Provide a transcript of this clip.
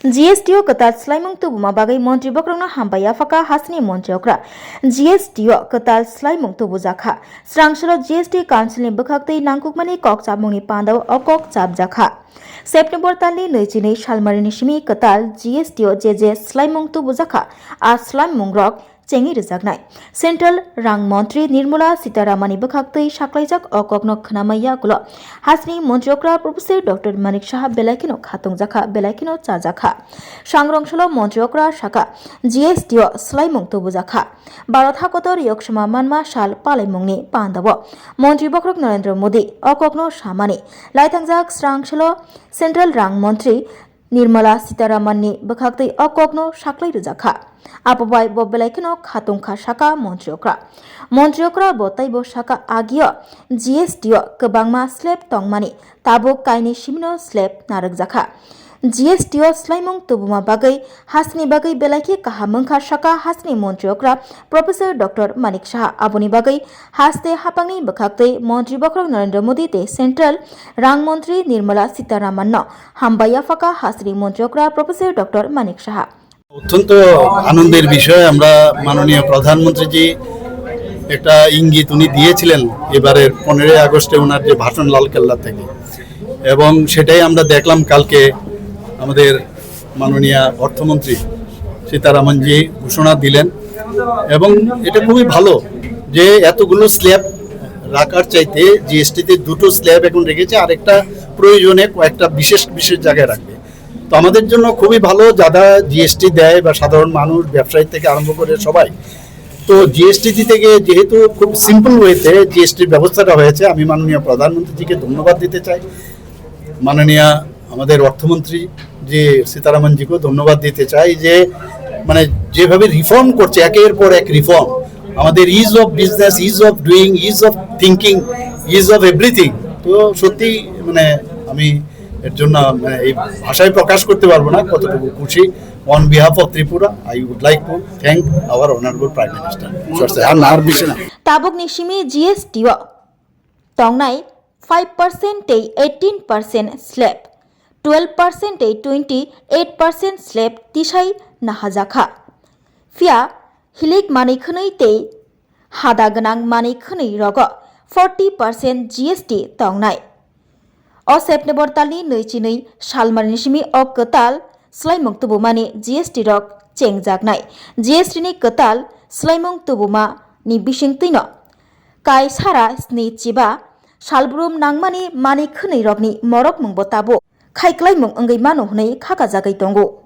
GSTO ketat selaimung tubuma bagai Montri Bokrangno hambaya faka hasni Montreokra GSTO ketat selaimung tubu jakha srangselo GST Council ni bwkhaktwi nangkukmani kok chapmungni pandaw okok chapjakha September talni 22 salmarini simi ketal GSTO JJ selaimung tubu jakha a selaimung rok chengi rijaknai Central Rang Mantri Nirmala Sitaramani bwkhaktwi saklaijak okokno khwnamaya gulo hasni Montreokra Professor Dr. Manik Saha belaikino khatungjakha belaikino chajakha sangrongsholo Montreokra Shaka GSTO selaimung tubujakha Bharat hakotor yoksama manma sal palaimungni pandawo Montri Bokrok Narendra Modi okokno samani laitangjak srangsholo Central Rang Mantri Nirmala Sitaramanni bwkhaktwi okokno saklai rijakha Apobai bobelaikino khatungkha saka Montreokra botaibo saka agio GSTO kwbangma slab tongmani tabuk kaini simino slab narakjakha GSTO selaimung tubuma bagai hasni bagai belaiki kahamungkha saka hasni Montreokra Professor Dr. Manik Saha aboni bagai haste hapangni bwkhaktwi Montri Bokrok Narendra Modi te Central Rang Mantri Nirmala Sitaramanno hambaya faka hasni Montreokra Professor Dr. Manik Saha অত্যন্ত আনন্দের বিষয় আমরা মাননীয় প্রধানমন্ত্রীজি একটা ইঙ্গিত উনি দিয়েছিলেন এবারের 15 আগস্টে ওনার যে ভাষণ লালকেল্লা থেকে এবং সেটাই আমরা দেখলাম কালকে আমাদের মাননীয় অর্থমন্ত্রী সীতারামনজি ঘোষণা দিলেন এবং এটা খুবই ভালো যে এতগুলো স্ল্যাব রাখার চাইতে জিএসটিতে দুটো স্ল্যাব এখন রেখেছে আর একটা প্রয়োজনে কয়েকটা বিশেষ জায়গায় রাখবে তো আমাদের জন্য খুবই ভালো যারা জিএসটি দেয় বা সাধারণ মানুষ ব্যবসায়ী থেকে আরম্ভ করে সবাই তো জিএসটি থেকে যেহেতু খুব সিম্পল ওয়েতে জিএসটির ব্যবস্থাটা হয়েছে আমি মাননীয় প্রধানমন্ত্রীজিকে ধন্যবাদ দিতে চাই মাননীয় আমাদের অর্থমন্ত্রী যে সীতারামনজিকেও ধন্যবাদ দিতে চাই যে মানে যেভাবে রিফর্ম করছে একের পর এক রিফর্ম আমাদের is of business is of doing is of thinking is of everything তো সত্যি মানে আমি এর জন্য এই ভাষায় প্রকাশ করতে পারবো না কতটুকু খুশি on behalf of Tripura I would like to thank our honourable prime minister আর নার বিষয় না tabuk ni simi GSTO tongnai 5% ei 18% slab 12% ei 28% slab tisai nahajakha fia hilik mani khwnei tei hada gnang mani khwnei rogo 40% GST tongnai O September talni 22 salmarini simi ok ketal selaimung tubumani GST rok chengjaknai GST ni ketal selaimung tubuma ni bisingtino kai sara sni chiba salbrum nangmani mani khwnei rokni morok mungbo tabo khaiklaimung ongei mano hnei khaka jagai tongo